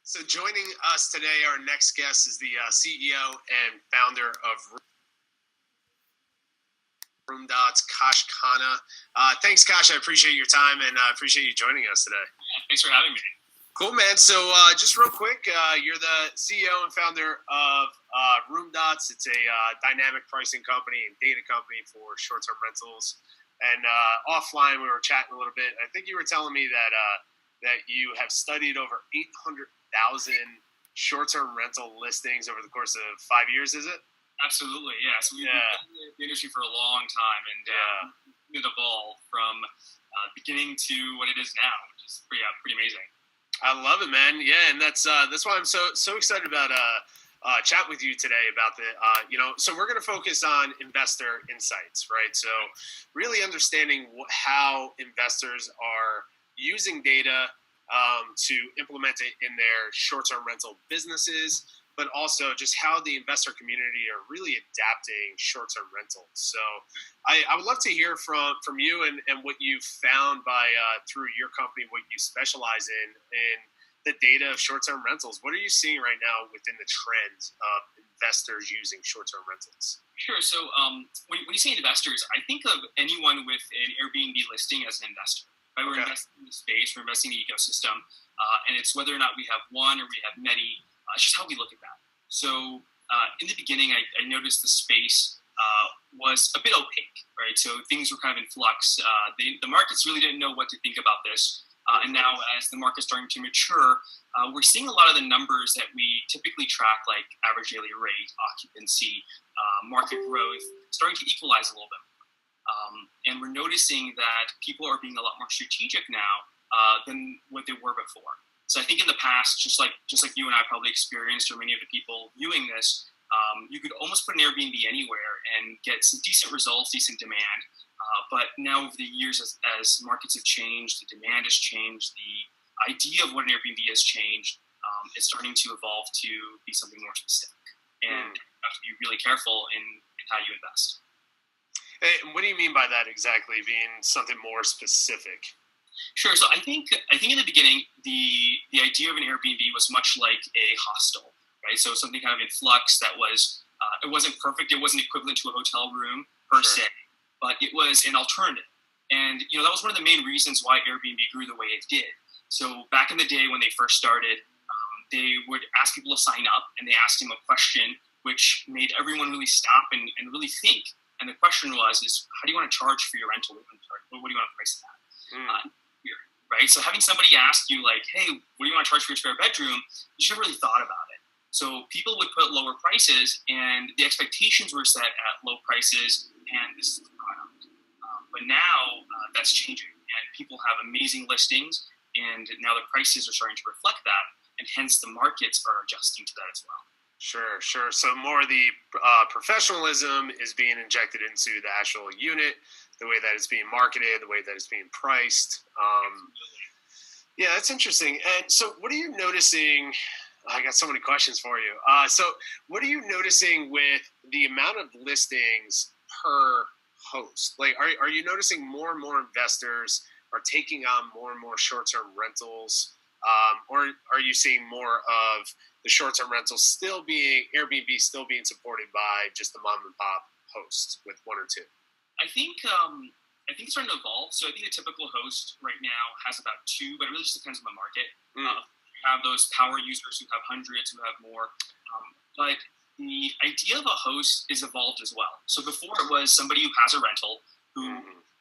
So joining us today, our next guest is the CEO and founder of Kash Kana. Thanks, Kash. I appreciate your time and I appreciate you joining us today. Thanks for having me. Cool, man. So just real quick, you're the CEO and founder of RoomDots. It's a dynamic pricing company and data company for short-term rentals. And offline, we were chatting a little bit. I think you were telling me that you have studied over 800,000 short-term rental listings over the course of 5 years, is it? Absolutely, yeah. So we've been in the industry for a long time, and it evolved from beginning to what it is now, which is pretty amazing. I love it, man. Yeah, and that's why I'm so excited about chat with you today about the So we're going to focus on investor insights, right? So really understanding how investors are using data to implement it in their short-term rental businesses, but also just how the investor community are really adapting short-term rentals. So I would love to hear from you and what you've found through your company, what you specialize in the data of short-term rentals. What are you seeing right now within the trends of investors using short-term rentals? Sure. So when you say investors, I think of anyone with an Airbnb listing as an investor. Right? We're investing in the space, we're investing in the ecosystem, and it's whether or not we have one or we have many. It's just how we look at that. So in the beginning, I noticed the space was a bit opaque, right? So things were kind of in flux. The markets really didn't know what to think about this. And now as the market's starting to mature, we're seeing a lot of the numbers that we typically track, like average daily rate, occupancy, market growth, starting to equalize a little bit. And we're noticing that people are being a lot more strategic now than what they were before. So I think in the past, just like you and I probably experienced, or many of the people viewing this, you could almost put an Airbnb anywhere and get some decent results, decent demand. But now over the years, as markets have changed, the demand has changed, the idea of what an Airbnb has changed. It's starting to evolve to be something more specific. And you have to be really careful in how you invest. Hey, what do you mean by that exactly, being something more specific? Sure. So I think in the beginning, the idea of an Airbnb was much like a hostel, right? So something kind of in flux that was, it wasn't perfect. It wasn't equivalent to a hotel room per se, but it was an alternative. And, that was one of the main reasons why Airbnb grew the way it did. So back in the day when they first started, they would ask people to sign up, and they asked them a question which made everyone really stop and really think. And the question was, how do you want to charge for your rental? What do you want to price it at? Right? So having somebody ask you, like, hey, what do you want to charge for your spare bedroom? You should have really thought about it. So people would put lower prices, and the expectations were set at low prices, and this is the product. But now that's changing, and people have amazing listings, and now the prices are starting to reflect that, and hence the markets are adjusting to that as well. Sure. So more of the professionalism is being injected into the actual unit, the way that it's being marketed, the way that it's being priced. Yeah, that's interesting. And so what are you noticing? I got so many questions for you. So what are you noticing with the amount of listings per host? Like, are you noticing more and more investors are taking on more and more short-term rentals? Or are you seeing more of the short-term rentals Airbnb still being supported by just the mom and pop host with one or two? I think it's starting to evolve. So I think a typical host right now has about two, but it really just depends on the market. You have those power users who have hundreds, who have more. But the idea of a host is evolved as well. So before it was somebody who has a rental who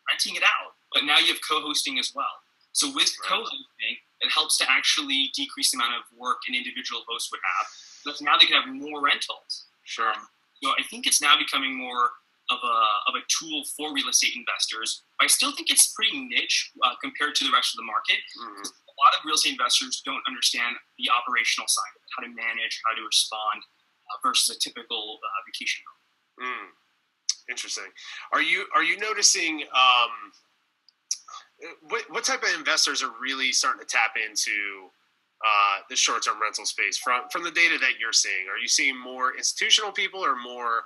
renting it out, but now you have co-hosting as well. So with co-hosting, it helps to actually decrease the amount of work an individual host would have. But now they can have more rentals. Sure. So I think it's now becoming more of a tool for real estate investors. But I still think it's pretty niche compared to the rest of the market. A lot of real estate investors don't understand the operational side of it, how to manage, how to respond versus a typical vacation home. Interesting. Are you noticing what type of investors are really starting to tap into the short-term rental space from the data that you're seeing? Are you seeing more institutional people or more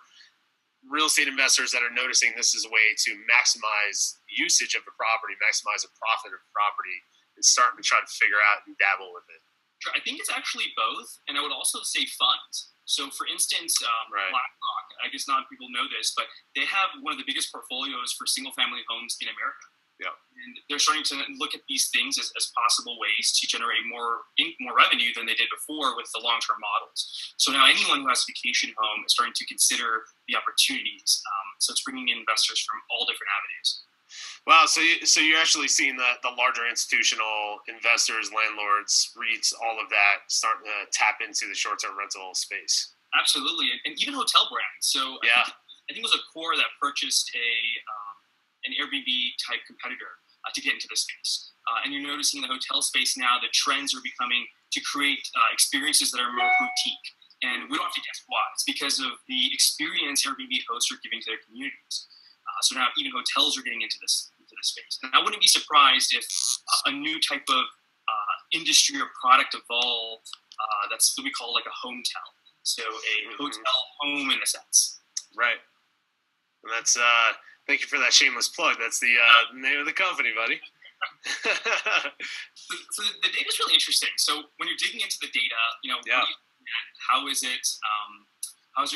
real estate investors that are noticing this is a way to maximize usage of the property, maximize the profit of the property, and starting to try to figure out and dabble with it? Sure. I think it's actually both, and I would also say funds. So, for instance, Right. BlackRock, I guess not people know this, but they have one of the biggest portfolios for single-family homes in America. Yeah. And they're starting to look at these things as possible ways to generate more revenue than they did before with the long-term models. So now anyone who has a vacation home is starting to consider the opportunities. So it's bringing in investors from all different avenues. Wow. So you're actually seeing the larger institutional investors, landlords, REITs, all of that starting to tap into the short-term rental space. Absolutely, and even hotel brands. So yeah. I think it was Accor that purchased an Airbnb type competitor to get into the space. And you're noticing in the hotel space now the trends are becoming to create experiences that are more boutique. And we don't have to guess why. It's because of the experience Airbnb hosts are giving to their communities. So now even hotels are getting into this space. And I wouldn't be surprised if a new type of industry or product evolved that's what we call like a hometel. So a hotel home in a sense. Right. And that's thank you for that shameless plug. That's the name of the company, buddy. So the data is really interesting. So when you're digging into the data, how is it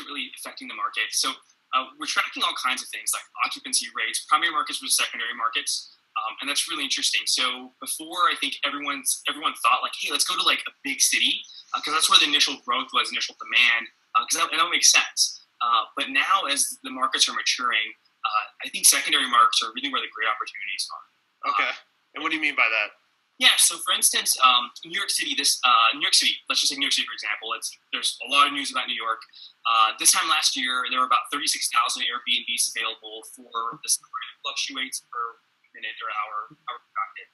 really affecting the market? So we're tracking all kinds of things like occupancy rates, primary markets versus secondary markets, and that's really interesting. So before, I think everyone thought like, hey, let's go to like a big city because that's where the initial growth was, initial demand, because that makes sense. But now, as the markets are maturing, I think secondary markets are really where the great opportunities are. Okay, and what do you mean by that? Yeah, so for instance, New York City, let's just take New York City for example. There's a lot of news about New York. This time last year, there were about 36,000 Airbnbs available for the summer. It fluctuates per minute or hour productive.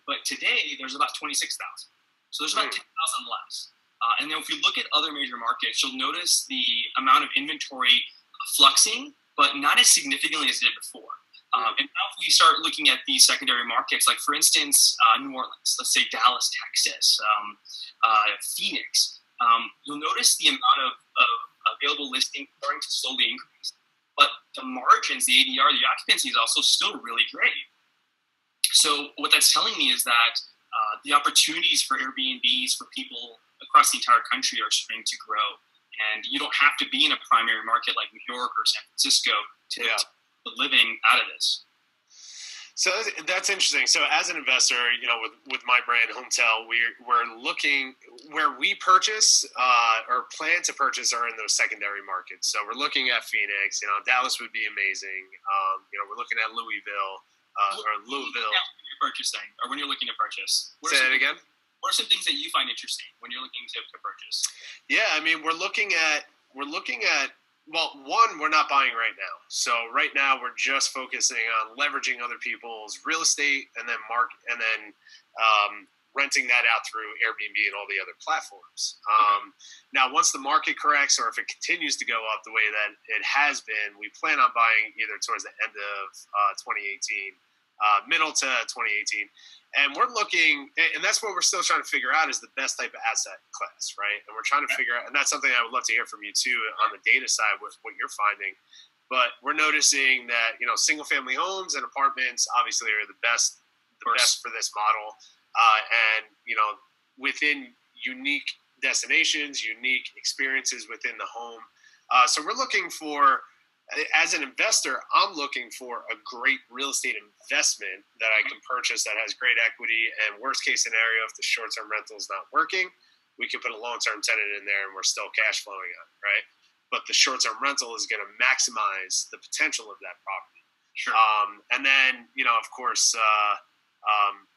But today, there's about 26,000. So there's about 10,000 less. And then if you look at other major markets, you'll notice the amount of inventory fluxing, but not as significantly as it did before. And now if we start looking at these secondary markets, like for instance, New Orleans, let's say Dallas, Texas, Phoenix, you'll notice the amount of available listings starting to slowly increase. But the margins, the ADR, the occupancy is also still really great. So what that's telling me is that the opportunities for Airbnbs for people across the entire country are starting to grow. And you don't have to be in a primary market like New York or San Francisco to living out of this. So that's interesting. So as an investor, with my brand Hometel, we're looking where we purchase or plan to purchase are in those secondary markets. So we're looking at Phoenix. Dallas would be amazing. We're looking at Louisville or Louisville. When you're purchasing, or when you're looking to purchase. Say that again. What are some things that you find interesting when you're looking to purchase? Yeah, I mean, we're looking at. Well, one, we're not buying right now. So right now we're just focusing on leveraging other people's real estate and then renting that out through Airbnb and all the other platforms. Now, once the market corrects or if it continues to go up the way that it has been, we plan on buying either towards the end of 2018, middle to 2018. And we're looking, and that's what we're still trying to figure out is the best type of asset class, right? And we're trying to figure out, and that's something I would love to hear from you too on the data side with what you're finding. But we're noticing that, single family homes and apartments obviously are the best for this model. And, within unique destinations, unique experiences within the home. So we're looking for, as an investor, I'm looking for a great real estate investment that I can purchase that has great equity. And worst case scenario, if the short-term rental is not working, we can put a long-term tenant in there and we're still cash flowing on it, right? But the short-term rental is going to maximize the potential of that property. Sure. And then, of course,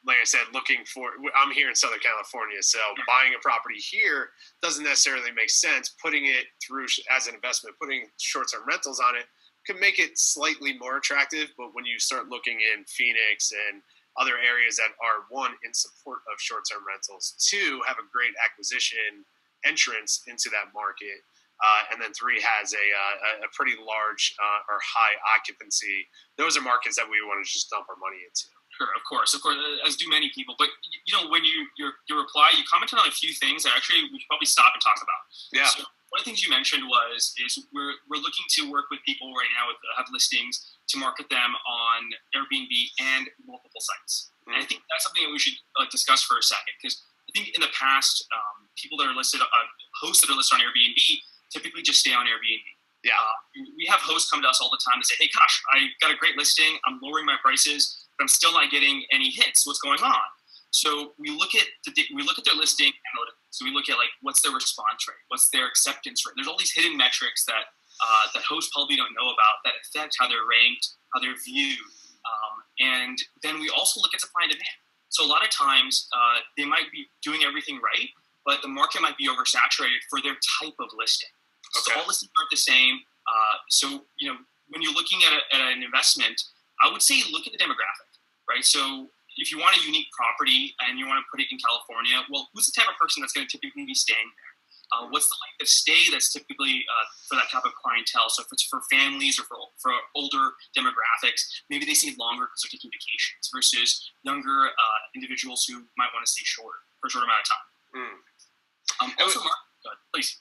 like I said, I'm here in Southern California, so buying a property here doesn't necessarily make sense. Putting it through as an investment, putting short-term rentals on it could make it slightly more attractive. But when you start looking in Phoenix and other areas that are, one, in support of short-term rentals, two, have a great acquisition entrance into that market, and then three, has a pretty large or high occupancy, those are markets that we want to just dump our money into. Sure, of course, as do many people. But when your reply, you commented on a few things that actually we should probably stop and talk about. Yeah. So one of the things you mentioned is we're looking to work with people right now have listings to market them on Airbnb and multiple sites. And I think that's something that we should discuss for a second because I think in the past, people that are listed, hosts that are listed on Airbnb, typically just stay on Airbnb. Yeah. We have hosts come to us all the time and say, "Hey, Kash, I got a great listing. I'm lowering my prices, but I'm still not getting any hits. What's going on?" So we look at their listing analytics. So we look at like what's their response rate, what's their acceptance rate. There's all these hidden metrics that that hosts probably don't know about that affect how they're ranked, how they're viewed, and then we also look at supply and demand. So a lot of times they might be doing everything right, but the market might be oversaturated for their type of listing. Okay. So all listings aren't the same. So when you're looking at an investment, I would say look at the demographic, right? So if you want a unique property and you want to put it in California, well, who's the type of person that's going to typically be staying there? What's the length of stay that's typically for that type of clientele? So if it's for families or for older demographics, maybe they stay longer because they're taking vacations versus younger individuals who might want to stay shorter for a short amount of time. Also, go ahead, please.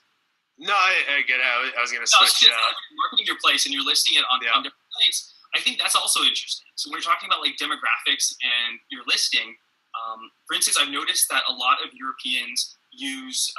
No, I get it. I was going to switch. Marketing your place and you're listing it on different sites. I think that's also interesting. So when you're talking about like demographics and your listing, for instance, I've noticed that a lot of Europeans use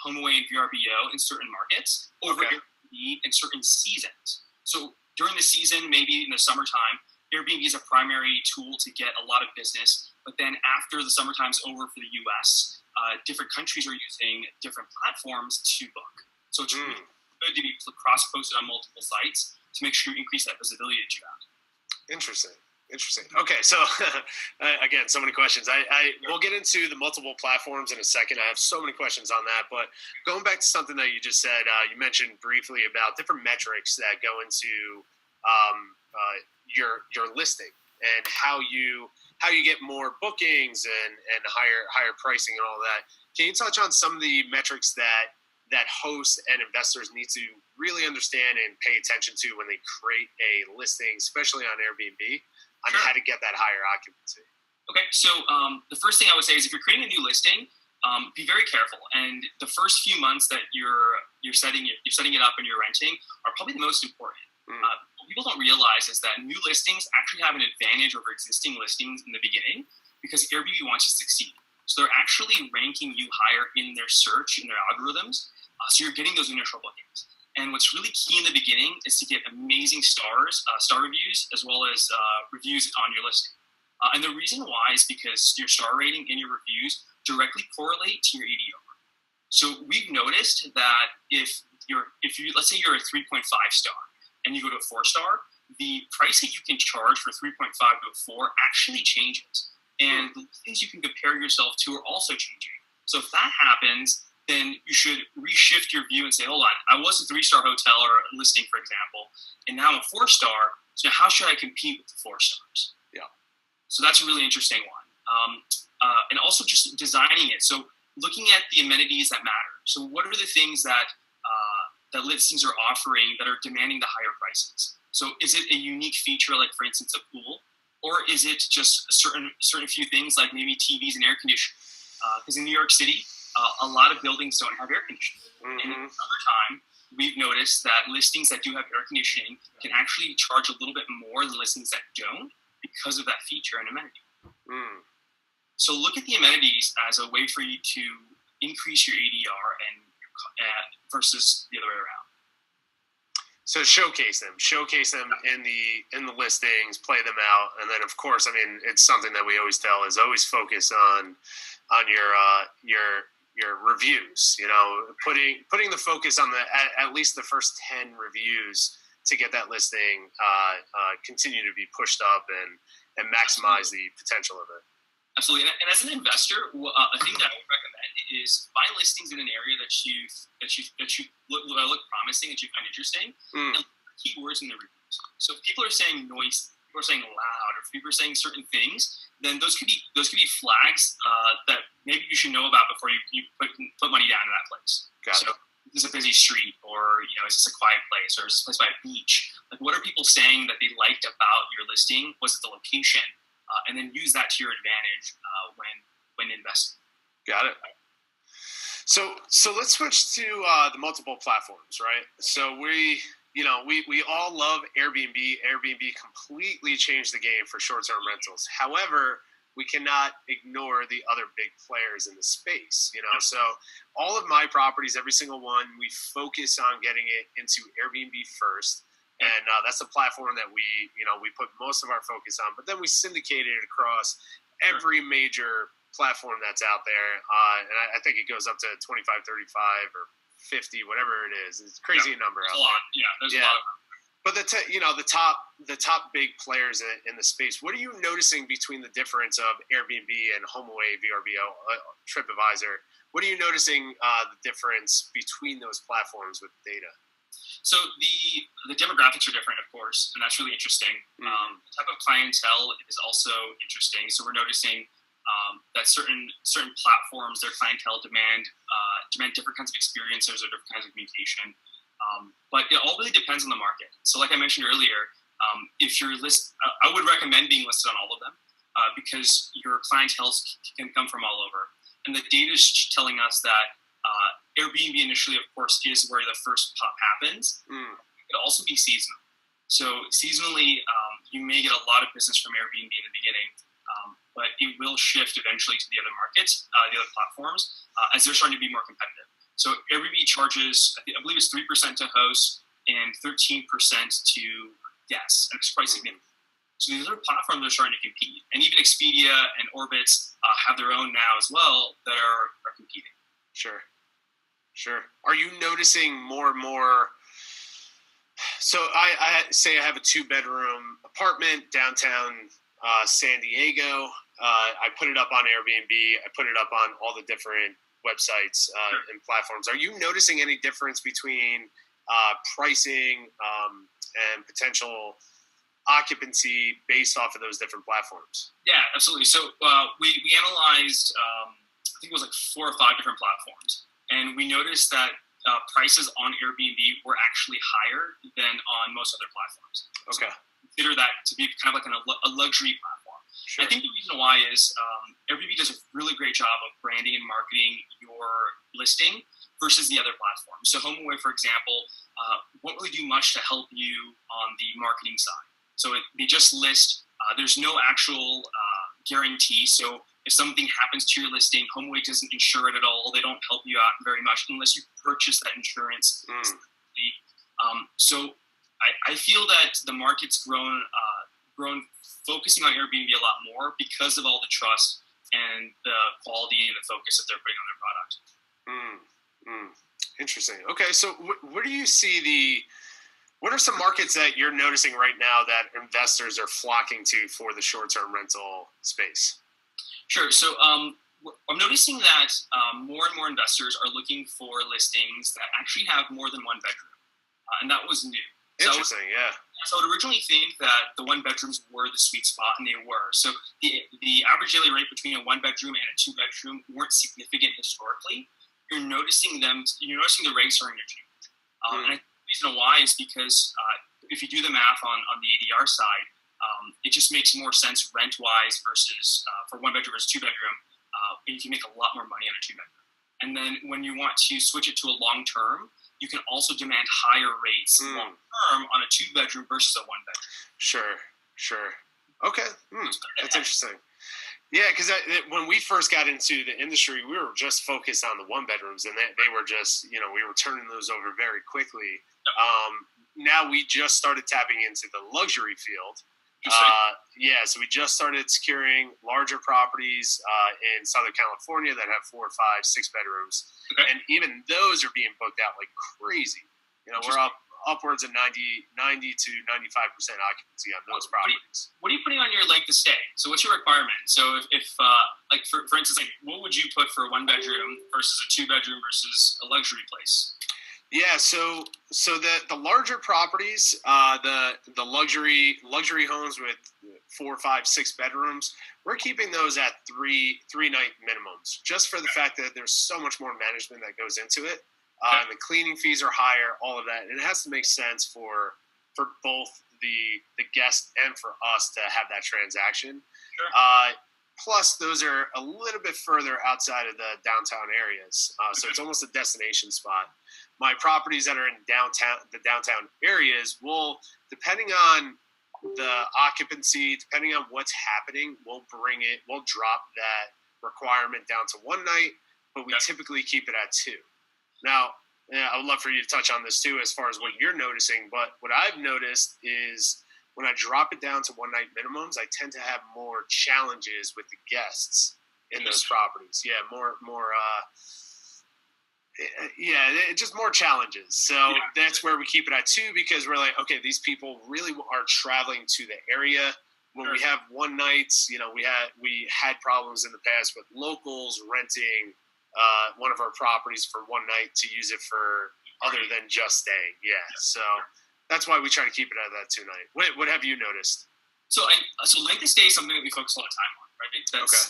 HomeAway and VRBO in certain markets over Airbnb in certain seasons. So during the season, maybe in the summertime, Airbnb is a primary tool to get a lot of business. But then after the summertime's over for the U.S., different countries are using different platforms to book. So it's really good to be cross-posted on multiple sites to make sure you increase that visibility that you have. Interesting. Okay, so again, so many questions. We'll get into the multiple platforms in a second. I have so many questions on that, but going back to something that you just said, you mentioned briefly about different metrics that go into your listing and how you get more bookings and higher pricing and all that. Can you touch on some of the metrics that hosts and investors need to really understand and pay attention to when they create a listing, especially on Airbnb, on how to get that higher occupancy? Okay, so the first thing I would say is if you're creating a new listing, be very careful. And the first few months that you're setting it up and you're renting are probably the most important. What people don't realize is that new listings actually have an advantage over existing listings in the beginning because Airbnb wants you to succeed. So they're actually ranking you higher in their search, in their algorithms. So you're getting those initial bookings. And what's really key in the beginning is to get amazing star reviews, as well as reviews on your listing. And the reason why is because your star rating and your reviews directly correlate to your ADR. So we've noticed that if you let's say you're a 3.5 star and you go to a 4-star, the price that you can charge for 3.5 to a 4 actually changes. And the things you can compare yourself to are also changing. So if that happens, then you should reshift your view and say, hold on, I was a 3-star hotel or listing, for example, and now I'm a 4-star. So how should I compete with the 4 stars? Yeah. So that's a really interesting one. And also just designing it. So looking at the amenities that matter. So what are the things that listings are offering that are demanding the higher prices? So is it a unique feature, like for instance, a pool? Or is it just a certain few things like maybe TVs and air conditioning? Because in New York City, a lot of buildings don't have air conditioning. And in the summertime, we've noticed that listings that do have air conditioning can actually charge a little bit more than listings that don't because of that feature and amenity. So look at the amenities as a way for you to increase your ADR and versus the other way around. So showcase them in the listings, play them out, and then of course, I mean, it's something that we always tell is always focus on your reviews. You know, putting the focus on at least the first 10 reviews to get that listing continue to be pushed up and maximize the potential of it. Absolutely, and as an investor, a thing that I would recommend is find listings in an area that you look promising, that you find interesting, and keywords in the reviews. So if people are saying noise, people are saying loud, or if people are saying certain things, then those could be flags that maybe you should know about before you put money down in that place. Got it. So is this a busy street, or is this a quiet place, or is this place by a beach? Like, what are people saying that they liked about your listing? Was it the location? And then use that to your advantage when investing. Got it. So let's switch to the multiple platforms, right? So we all love Airbnb. Airbnb completely changed the game for short-term rentals. However, we cannot ignore the other big players in the space, So all of my properties, every single one, we focus on getting it into Airbnb first. And that's the platform that we put most of our focus on. But then we syndicate it across every major platform that's out there. And I think it goes up to 25, 35, or 50, whatever it is. It's a crazy number out there. Yeah, there's a lot of them. But the top big players in the space. What are you noticing between the difference of Airbnb and HomeAway, VRBO, TripAdvisor? What are you noticing the difference between those platforms with data? So the demographics are different, of course, and that's really interesting. The type of clientele is also interesting. So we're noticing that certain platforms, their clientele demand different kinds of experiences or different kinds of communication. But it all really depends on the market. So like I mentioned earlier, if you're I would recommend being listed on all of them because your clientele can come from all over. And the data is telling us that Airbnb initially, of course, is where the first pop happens. It could also be seasonal. So seasonally, you may get a lot of business from Airbnb in the beginning, but it will shift eventually to the other markets, the other platforms, as they're starting to be more competitive. So Airbnb charges, I believe it's 3% to hosts and 13% to guests, and it's quite significant. So these other platforms are starting to compete, and even Expedia and Orbitz have their own now as well that are competing. Sure. Are you noticing more and more? So I say I have a 2-bedroom apartment downtown San Diego. I put it up on Airbnb. I put it up on all the different websites and platforms. Are you noticing any difference between pricing and potential occupancy based off of those different platforms? Yeah, absolutely. So we analyzed, I think it was like 4 or 5 different platforms. And we noticed that prices on Airbnb were actually higher than on most other platforms. Okay. So consider that to be kind of like a luxury platform. Sure. I think the reason why is Airbnb does a really great job of branding and marketing your listing versus the other platforms. So HomeAway, for example, won't really do much to help you on the marketing side. So they just list. There's no actual guarantee. So if something happens to your listing, HomeAway doesn't insure it at all. They don't help you out very much unless you purchase that insurance. So I feel that the market's grown focusing on Airbnb a lot more because of all the trust and the quality and the focus that they're putting on their product. Interesting. Okay, so where do you see what are some markets that you're noticing right now that investors are flocking to for the short-term rental space? Sure. So I'm noticing that more and more investors are looking for listings that actually have more than 1 bedroom, and that was new. Interesting, yeah. So I would originally think that the 1 bedrooms were the sweet spot, and they were. So the average daily rate between a 1 bedroom and a 2 bedroom weren't significant historically. You're noticing the rates starting to change. And the reason why is because if you do the math on the ADR side, it just makes more sense rent-wise versus for 1 bedroom versus 2 bedroom. You can make a lot more money on a 2 bedroom. And then when you want to switch it to a long-term, you can also demand higher rates long-term on a 2 bedroom versus a 1 bedroom. Sure. Okay, that's interesting. Yeah, because when we first got into the industry, we were just focused on the 1 bedrooms, and they were just, we were turning those over very quickly. Now we just started tapping into the luxury field. So we just started securing larger properties in Southern California that have 4, 5, 6 bedrooms, and even those are being booked out like crazy. We're upwards of 90 to 95% occupancy on those properties. What are you putting on your length of stay? So what's your requirement? So if like for instance, like what would you put for a 1 bedroom versus a 2 bedroom versus a luxury place? Yeah, so the larger properties, the luxury homes with 4, 5, 6 bedrooms, we're keeping those at three night minimums, just for the fact that there's so much more management that goes into it. And the cleaning fees are higher, all of that. And it has to make sense for both the guest and for us to have that transaction. Sure. Plus, those are a little bit further outside of the downtown areas. So it's almost a destination spot. My properties that are in the downtown areas will, depending on the occupancy, depending on what's happening, we'll drop that requirement down to one night, but we typically keep it at two. Now, I would love for you to touch on this too, as far as what you're noticing. But what I've noticed is when I drop it down to one night minimums, I tend to have more challenges with the guests in those properties. Just more challenges. So that's where we keep it at two, because we're like, okay, these people really are traveling to the area. When we have one nights, we had problems in the past with locals renting one of our properties for one night to use it for other than just staying. Yeah, so that's why we try to keep it at that 2 night. What have you noticed? So length of stay is something that we focus a lot of time on, right? That's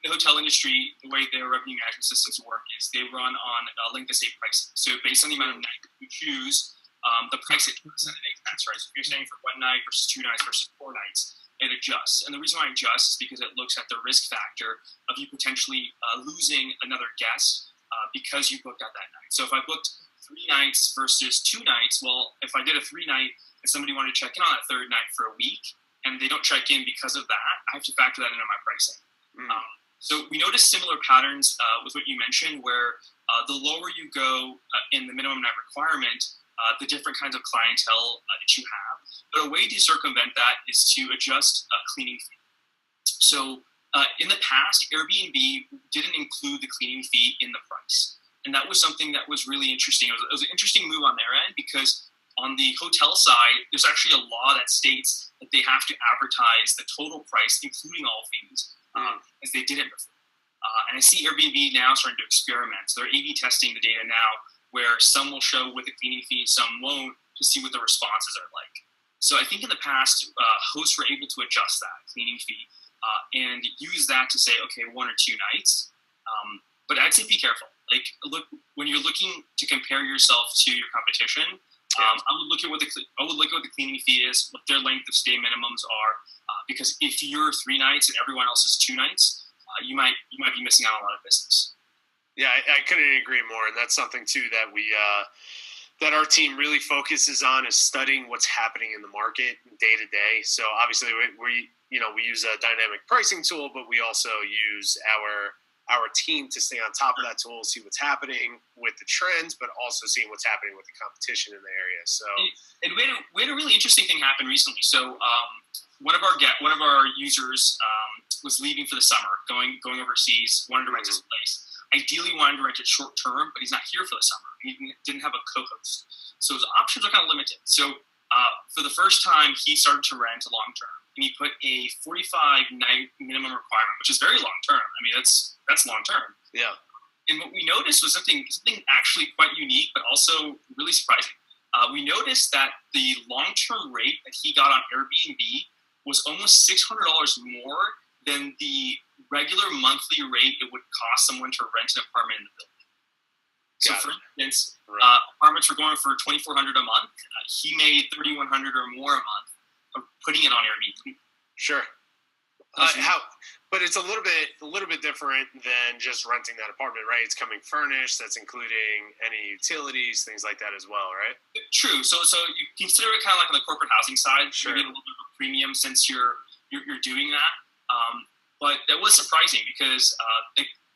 the hotel industry. The way their revenue management systems work is they run on length of stay pricing. So based on the amount of nights you choose, the price adjusts, and it makes sense, right? So if you're staying for 1 night versus 2 nights versus 4 nights, it adjusts. And the reason why it adjusts is because it looks at the risk factor of you potentially losing another guest because you booked out that night. So if I booked 3 nights versus 2 nights, well, if I did a 3 night and somebody wanted to check in on that 3rd night for a week and they don't check in because of that, I have to factor that into my pricing. So we notice similar patterns with what you mentioned, where the lower you go in the minimum night requirement, the different kinds of clientele that you have. But a way to circumvent that is to adjust cleaning fee. So in the past, Airbnb didn't include the cleaning fee in the price. And that was something that was really interesting. It was an interesting move on their end, because on the hotel side, there's actually a law that states that they have to advertise the total price, including all fees, as they didn't before. And I see Airbnb now starting to experiment. So they're A/B testing the data now, where some will show with a cleaning fee, some won't, to see what the responses are like. So I think in the past, hosts were able to adjust that cleaning fee and use that to say, okay, 1 or 2 nights. But I'd say be careful. Like, look, when you're looking to compare yourself to your competition, I would look at what the cleaning fee is, what their length of stay minimums are, because if you're 3 nights and everyone else is 2 nights, you might be missing out on a lot of business. Yeah, I couldn't agree more, and that's something too that we that our team really focuses on, is studying what's happening in the market day to day. So obviously we use a dynamic pricing tool, but we also use our team to stay on top of that tool, see what's happening with the trends, but also seeing what's happening with the competition in the area. So and we had a really interesting thing happen recently. So one of our users was leaving for the summer, going overseas, wanted to rent his place. Ideally wanted to rent it short term, but he's not here for the summer. He didn't have a co-host. So his options are kind of limited. So for the first time, he started to rent a long term, and he put a 45-night minimum requirement, which is very long term. I mean, that's long term. Yeah. And what we noticed was something actually quite unique, but also really surprising. We noticed that the long-term rate that he got on Airbnb was almost $600 more than the regular monthly rate it would cost someone to rent an apartment in the building. So, for instance, apartments were going for $2,400 a month. He made $3,100 or more a month of putting it on Airbnb. Sure. But it's a little bit different than just renting that apartment, right? It's coming furnished. That's including any utilities, things like that as well, right? True. So you consider it kind of like on the corporate housing side. Sure. Maybe a little bit of a premium since you're doing that. But that was surprising, because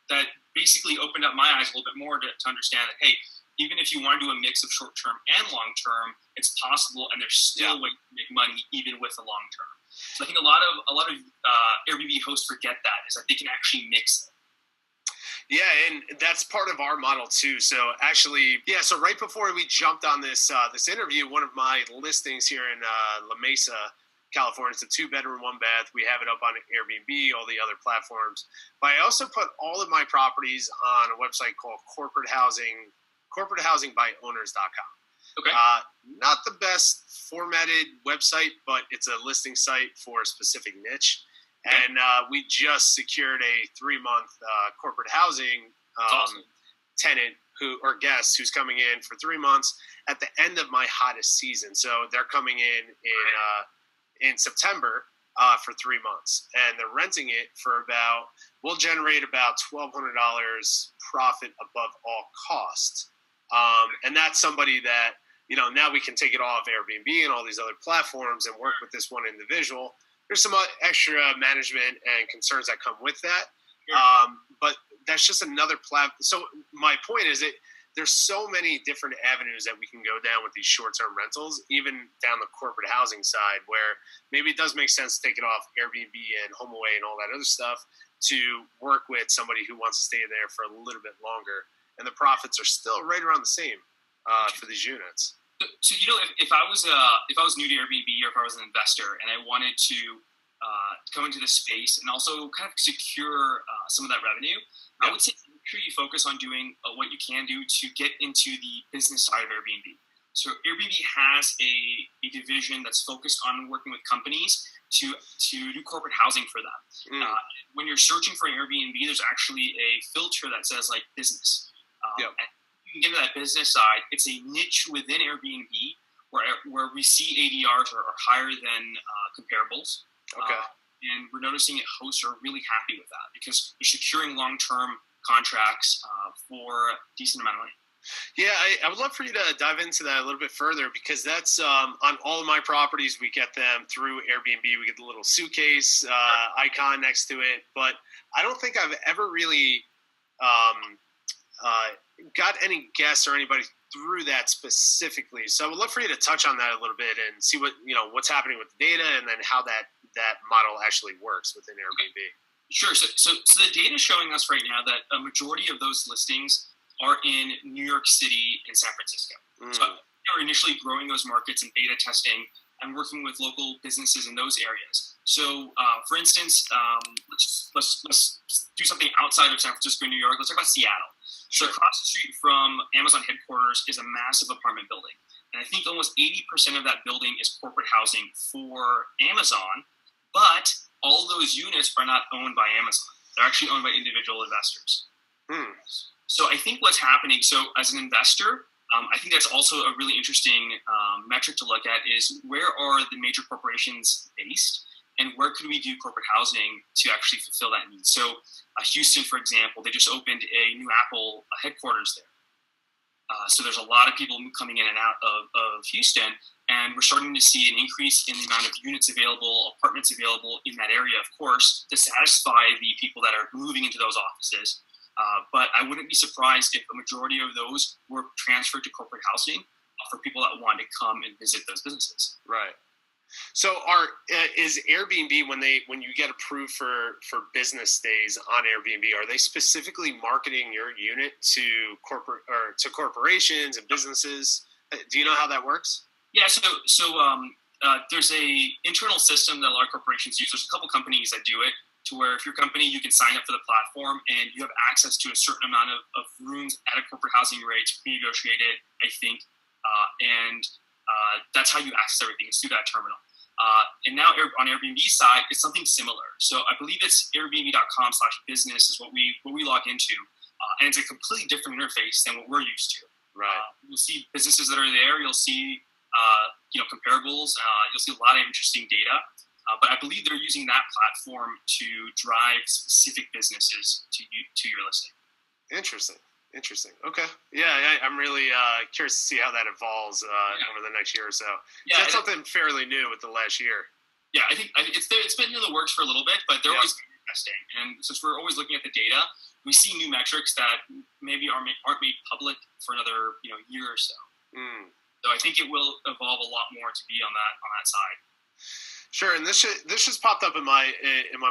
that basically opened up my eyes a little bit more to understand that, hey, even if you want to do a mix of short-term and long-term, it's possible, and there's still a way to make money even with the long-term. So I think a lot of Airbnb hosts forget that, is that they can actually mix it. Yeah, and that's part of our model too. So actually, so right before we jumped on this interview, one of my listings here in La Mesa, California, it's a 2-bedroom, 1-bath. We have it up on Airbnb, all the other platforms. But I also put all of my properties on a website called corporatehousingbyowners.com. Okay. Not the best formatted website, but it's a listing site for a specific niche. Okay. And we just secured a 3-month corporate housing tenant guest who's coming in for 3 months at the end of my hottest season. So they're coming in September for 3 months, and they're renting it for we'll generate about $1,200 profit above all costs. And that's somebody that, now we can take it off Airbnb and all these other platforms and work with this one individual. There's some extra management and concerns that come with that. Sure. But that's just another platform. So my point is there's so many different avenues that we can go down with these short-term rentals, even down the corporate housing side, where maybe it does make sense to take it off Airbnb and HomeAway and all that other stuff to work with somebody who wants to stay there for a little bit longer. And the profits are still right around the same for these units. So if I was new to Airbnb, or if I was an investor and I wanted to come into this space and also kind of secure some of that revenue, I would say make sure you focus on doing what you can do to get into the business side of Airbnb. So Airbnb has a division that's focused on working with companies to do corporate housing for them. When you're searching for an Airbnb, there's actually a filter that says like business. And you can get into that business side. It's a niche within Airbnb where we see ADRs are higher than comparables. Okay. And we're noticing that hosts are really happy with that because they're securing long-term contracts for a decent amount of money. Yeah, I would love for you to dive into that a little bit further, because that's on all of my properties. We get them through Airbnb. We get the little suitcase icon next to it. But I don't think I've ever really got any guests or anybody through that specifically. So I would love for you to touch on that a little bit and see what's happening with the data and then how that model actually works within Airbnb. Sure. So the data is showing us right now that a majority of those listings are in New York City and San Francisco. So we're initially growing those markets and beta testing and working with local businesses in those areas. So, for instance, let's do something outside of San Francisco and New York. Let's talk about Seattle. So across the street from Amazon headquarters is a massive apartment building. And I think almost 80% of that building is corporate housing for Amazon, but all those units are not owned by Amazon. They're actually owned by individual investors. So I think what's happening, so as an investor, I think that's also a really interesting metric to look at is where are the major corporations based and where could we do corporate housing to actually fulfill that need? So Houston, for example, they just opened a new Apple headquarters there. So there's a lot of people coming in and out of Houston, and we're starting to see an increase in the amount of units available, apartments available in that area, of course, to satisfy the people that are moving into those offices. But I wouldn't be surprised if a majority of those were transferred to corporate housing for people that want to come and visit those businesses. Right. So is Airbnb, when you get approved for business stays on Airbnb, are they specifically marketing your unit to corporations and businesses? Do you know how that works? Yeah. So there's a internal system that a lot of corporations use. There's a couple companies that do it, to where if your company, you can sign up for the platform and you have access to a certain amount of rooms at a corporate housing rate, pre-negotiated, I think, and that's how you access everything. It's through that terminal. And now on Airbnb side, it's something similar. So I believe it's airbnb.com/business is what we log into, and it's a completely different interface than what we're used to. Right. You'll see businesses that are there. You'll see comparables. You'll see a lot of interesting data. But I believe they're using that platform to drive specific businesses to your listing. Interesting. Okay. Yeah, I'm really curious to see how that evolves over the next year or so. Yeah, that's something fairly new with the last year. Yeah, I think it's been in the works for a little bit, but they're always testing. And since we're always looking at the data, we see new metrics that maybe aren't made public for another year or so. So I think it will evolve a lot more to be on that side. Sure, and this just popped up in my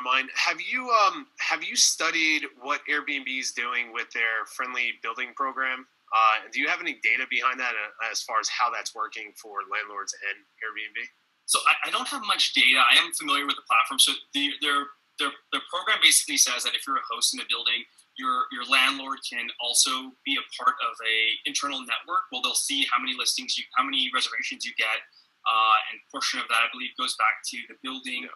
mind. Have you studied what Airbnb is doing with their friendly building program? Do you have any data behind that as far as how that's working for landlords and Airbnb? So I don't have much data. I am familiar with the platform. So their program basically says that if you're a host in the building, your landlord can also be a part of a internal network. Well, they'll see how many reservations you get. And a portion of that, I believe, goes back to the building.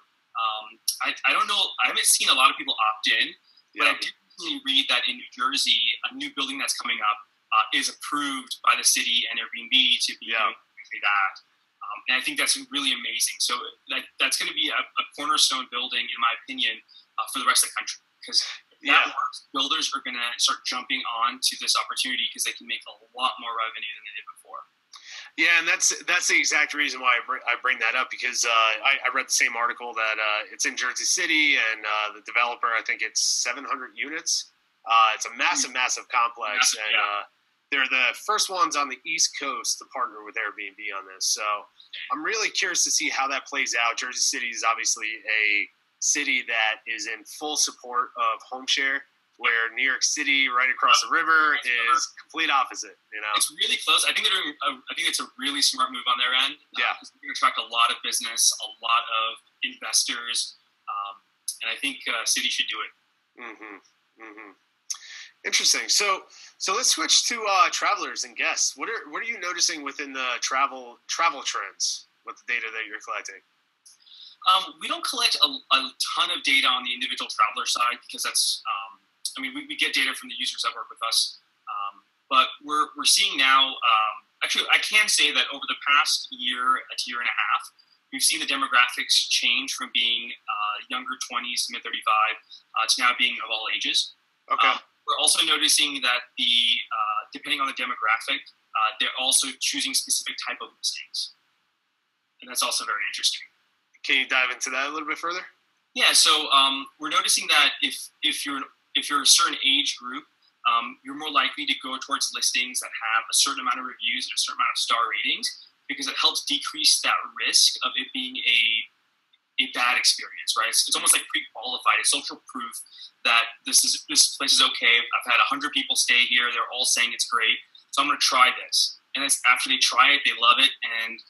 I don't know. I haven't seen a lot of people opt in, but I did recently read that in New Jersey, a new building that's coming up is approved by the city and Airbnb to be doing that. And I think that's really amazing. So that's going to be a cornerstone building, in my opinion, for the rest of the country. Because that works, builders are going to start jumping on to this opportunity because they can make a lot more revenue than they did before. Yeah, and that's the exact reason why I bring that up, because I read the same article that it's in Jersey City, and the developer, I think it's 700 units. It's a massive complex, and they're the first ones on the East Coast to partner with Airbnb on this. So I'm really curious to see how that plays out. Jersey City is obviously a city that is in full support of home share, where New York City, right across the river, is complete opposite. It's really close. I think they're doing. I think it's a really smart move on their end. Yeah, it's going to attract a lot of business, a lot of investors, and I think city should do it. Interesting. So let's switch to travelers and guests. What are you noticing within the travel trends with the data that you're collecting? We don't collect a ton of data on the individual traveler side, because that's. We get data from the users that work with us, but we're seeing now. Actually, I can say that over the past year and a half, we've seen the demographics change from being younger 20s, mid 35, to now being of all ages. Okay. We're also noticing that depending on the demographic, they're also choosing specific type of listings, and that's also very interesting. Can you dive into that a little bit further? Yeah. So we're noticing that if you're a certain age group, you're more likely to go towards listings that have a certain amount of reviews and a certain amount of star ratings, because it helps decrease that risk of it being a bad experience, right? It's almost like pre-qualified. It's social proof that this place is okay. I've had 100 people stay here. They're all saying it's great. So I'm going to try this. And then after they try it, they love it, and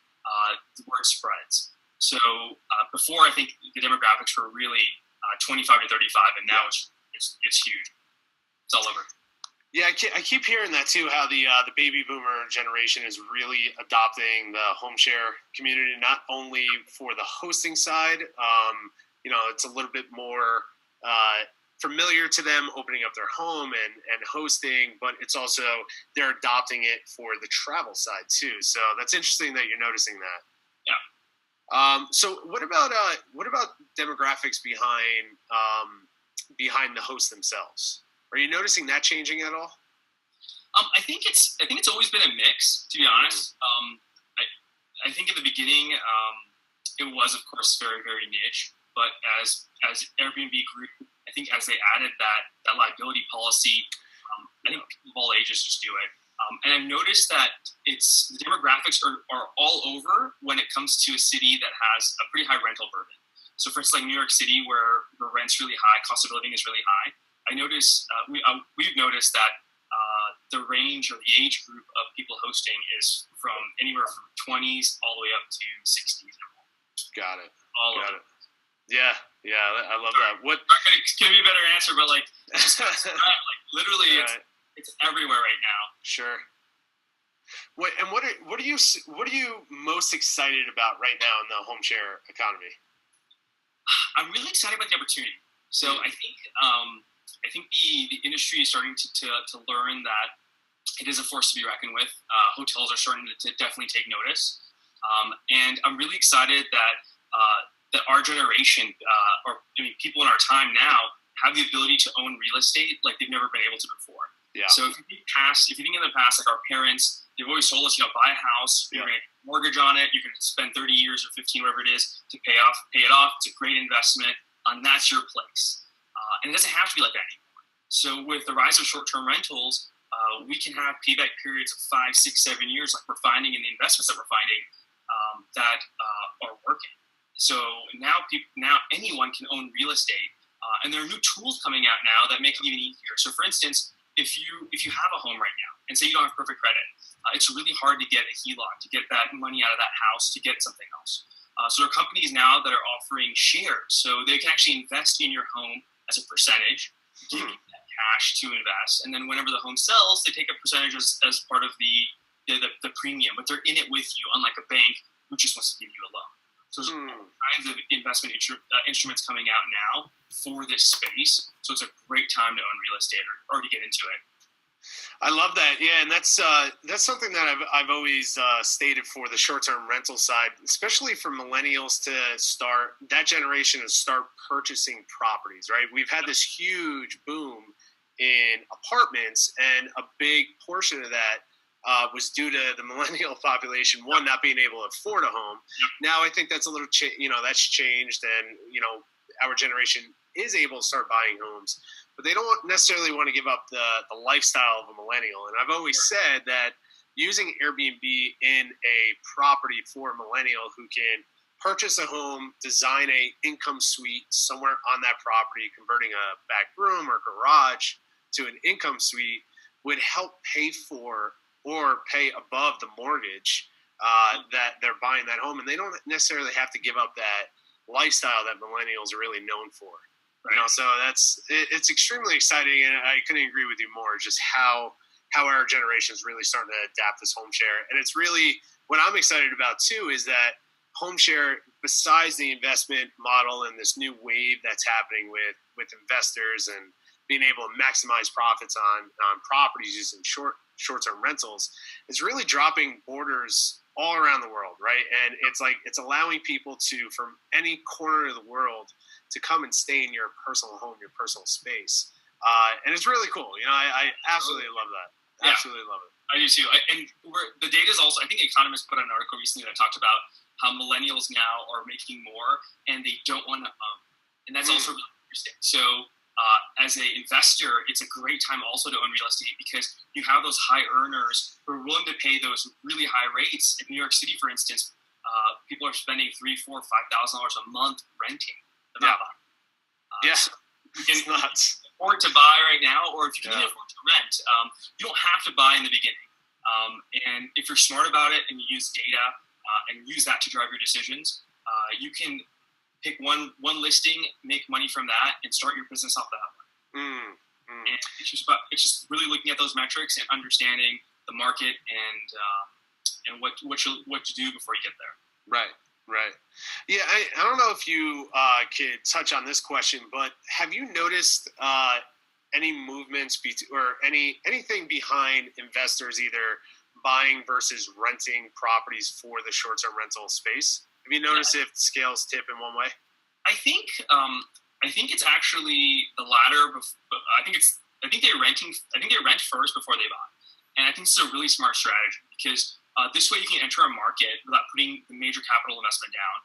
the word spreads. So before, I think the demographics were really 25 to 35, and now it's huge. It's all over. Yeah, I keep hearing that too, how the baby boomer generation is really adopting the home share community, not only for the hosting side. It's a little bit more familiar to them opening up their home and hosting, but it's also they're adopting it for the travel side too. So that's interesting that you're noticing that. Yeah. So what about demographics behind the hosts themselves? Are you noticing that changing at all? I think it's always been a mix, to be honest. I think at the beginning, it was, of course, very, very niche. But as Airbnb grew, I think as they added that liability policy, I think people of all ages just do it. And I've noticed that the demographics are all over when it comes to a city that has a pretty high rental burden. So for instance, like New York City, where the rent's really high, cost of living is really high. I noticed we've noticed that the range or the age group of people hosting is from anywhere from 20s all the way up to 60s. Got it. Got it. Yeah, I love that. What? It's gonna be a better answer, but literally, it's everywhere right now. Sure. What are you most excited about right now in the home share economy? I'm really excited about the opportunity. So I think the industry is starting to learn that it is a force to be reckoned with. Hotels are starting to definitely take notice, and I'm really excited that our generation, people in our time now, have the ability to own real estate like they've never been able to before. Yeah. So if you think in the past, like our parents, they've always told us, buy a house, you're going to mortgage on it, you're going to spend 30 years or 15, whatever it is, to pay it off. It's a great investment, and that's your place. And it doesn't have to be like that anymore. So with the rise of short-term rentals, we can have payback periods of 5, 6, 7 years, like we're finding in the investments that we're finding that are working. So now anyone can own real estate, and there are new tools coming out now that make it even easier. So for instance, if you have a home right now, and say you don't have perfect credit, it's really hard to get a HELOC, to get that money out of that house, to get something else. So there are companies now that are offering shares, so they can actually invest in your home as a percentage, give you that cash to invest, and then whenever the home sells, they take a percentage as part of the premium, but they're in it with you, unlike a bank who just wants to give you a loan. So there's all kinds of investment instruments coming out now for this space. So it's a great time to own real estate or to get into it. I love that. Yeah, and that's something that I've always stated for the short-term rental side, especially for millennials that generation to start purchasing properties, right? We've had this huge boom in apartments, and a big portion of that was due to the millennial population, one, not being able to afford a home. Now I think that's a little, that's changed, and our generation is able to start buying homes, but they don't necessarily want to give up the lifestyle of a millennial. And I've always said that using Airbnb in a property for a millennial who can purchase a home, design a income suite somewhere on that property, converting a back room or garage to an income suite, would help pay for or pay above the mortgage that they're buying that home. And they don't necessarily have to give up that lifestyle that millennials are really known for. Right. So it's extremely exciting, and I couldn't agree with you more, just how our generation is really starting to adapt this home share. And it's really, what I'm excited about too is that home share, besides the investment model and this new wave that's happening with investors and being able to maximize profits on properties using short-term rentals, is really dropping borders all around the world, right? And it's allowing people to, from any corner of the world, to come and stay in your personal home, your personal space. And it's really cool. I absolutely love that. Absolutely love it. I do too. The data is also, I think Economist put out an article recently that talked about how millennials now are making more and they don't want to own. And that's also really interesting. So as an investor, it's a great time also to own real estate because you have those high earners who are willing to pay those really high rates. In New York City, for instance, people are spending $3,000, $4,000, $5,000 a month renting. Yes. You can afford to buy right now, or if you can even afford to rent, you don't have to buy in the beginning. And if you're smart about it and you use data and use that to drive your decisions, you can pick one listing, make money from that, and start your business off that one. And it's just really looking at those metrics and understanding the market and what to do before you get there. Right. Yeah, I don't know if you could touch on this question, but have you noticed any movements or anything behind investors either buying versus renting properties for the short-term rental space? Have you noticed if scales tip in one way? I think it's actually the latter. I think they rent first before they buy, and I think it's a really smart strategy because this way you can enter a market without putting the major capital investment down.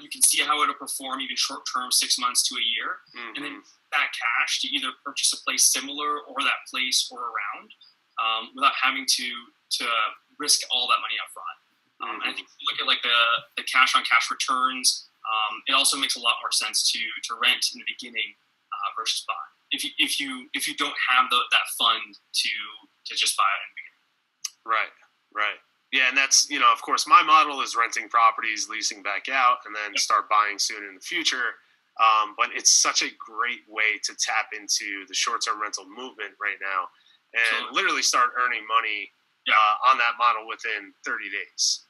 You can see how it'll perform even short-term, 6 months to a year, and then that cash to either purchase a place similar or that place or around without having to risk all that money up front. And I think if you look at like the cash-on-cash returns, it also makes a lot more sense to rent in the beginning versus buy. If you don't have that fund to just buy it in the beginning. Right. Yeah, and that's, of course, my model is renting properties, leasing back out, and then start buying soon in the future. But it's such a great way to tap into the short-term rental movement right now and literally start earning money on that model within 30 days.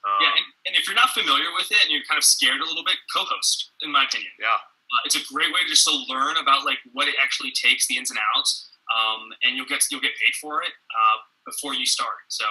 And if you're not familiar with it and you're kind of scared a little bit, co-host, in my opinion. Yeah. It's a great way just to learn about like what it actually takes, the ins and outs, and you'll get paid for it before you start. So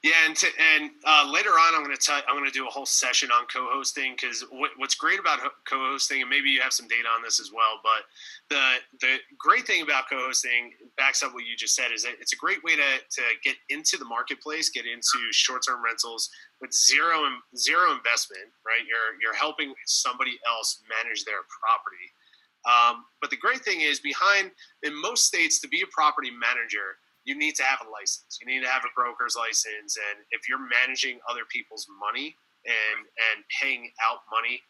and later on, I'm going to do a whole session on co-hosting because what's great about co-hosting, and maybe you have some data on this as well, but the great thing about co-hosting backs up what you just said is that it's a great way to get into the marketplace, get into short-term rentals with zero investment, right? You're helping somebody else manage their property. But the great thing is in most states, to be a property manager, you need to have a license. You need to have a broker's license. And if you're managing other people's money and paying out money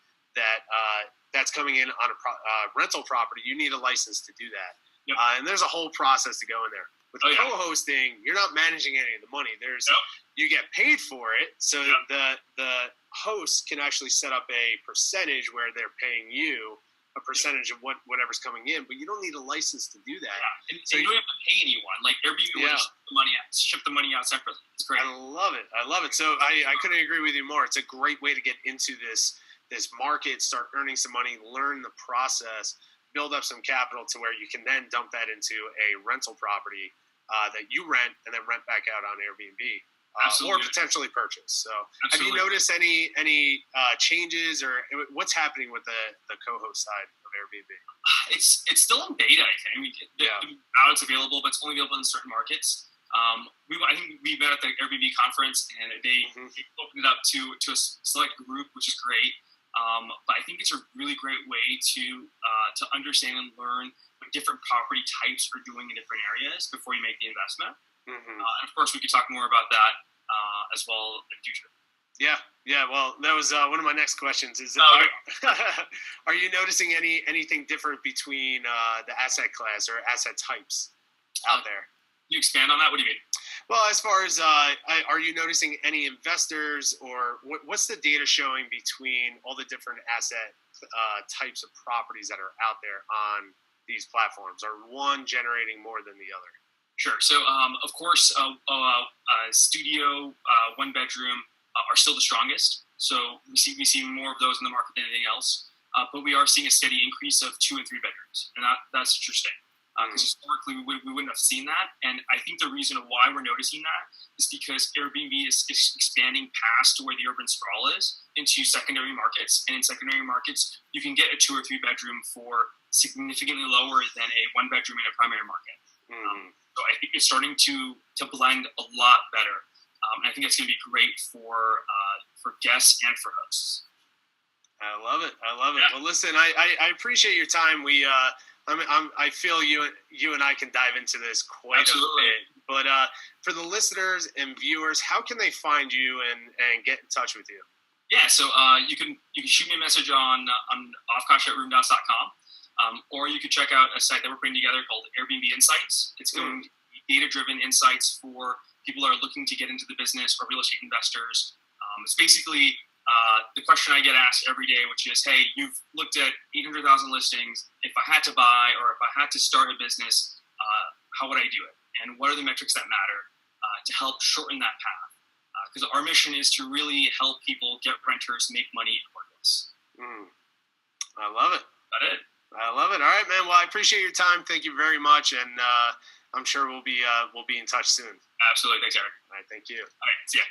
that's coming in on a rental property, you need a license to do that. Yep. And there's a whole process to go in there. With co-hosting, you're not managing any of the money. You get paid for it. So the host can actually set up a percentage where they're paying you a percentage of whatever's coming in, but you don't need a license to do that. And you don't have to pay anyone. Like Airbnb will ship the money out separately. It's great. I love it. So I couldn't agree with you more. It's a great way to get into this market, start earning some money, learn the process, build up some capital to where you can then dump that into a rental property that you rent and then rent back out on Airbnb. Or potentially purchase. So, have you noticed any changes or what's happening with the co-host side of Airbnb? It's still in beta, I think. Now it's available, but it's only available in certain markets. I think we met at the Airbnb conference, and they opened it up to a select group, which is great. But I think it's a really great way to understand and learn what different property types are doing in different areas before you make the investment. And of course, we could talk more about that as well in the future. Yeah. Well, that was one of my next questions. Is are you noticing anything different between the asset class or asset types out there? You expand on that? What do you mean? Well, as far as are you noticing any investors, or what's the data showing between all the different asset types of properties that are out there on these platforms? Are one generating more than the other? Sure. So, of course, studio, one bedroom are still the strongest. So we see more of those in the market than anything else. But we are seeing a steady increase of 2 and 3 bedrooms, and that's interesting. Because historically we wouldn't have seen that, and I think the reason why we're noticing that is because Airbnb is expanding past where the urban sprawl is into secondary markets, and in secondary markets you can get a 2 or 3 bedroom for significantly lower than a 1 bedroom in a primary market. So I think it's starting to blend a lot better, and I think it's going to be great for guests and for hosts. I love it. Yeah. Well, listen, I appreciate your time. I feel you and I can dive into this quite a bit. But for the listeners and viewers, how can they find you and get in touch with you? Yeah, so you can shoot me a message on offcash@roomdots.com, or you could check out a site that we're putting together called Airbnb Insights. It's going to be data-driven insights for people that are looking to get into the business or real estate investors. It's basically the question I get asked every day, which is, hey, you've looked at 800,000 listings. If I had to buy or if I had to start a business, how would I do it? And what are the metrics that matter to help shorten that path? Because our mission is to really help people get renters make money in cordless. I love it. That's it. I love it. All right, man. Well, I appreciate your time. Thank you very much. And I'm sure we'll be in touch soon. Absolutely. Thanks, Eric. All right. Thank you. All right. See ya.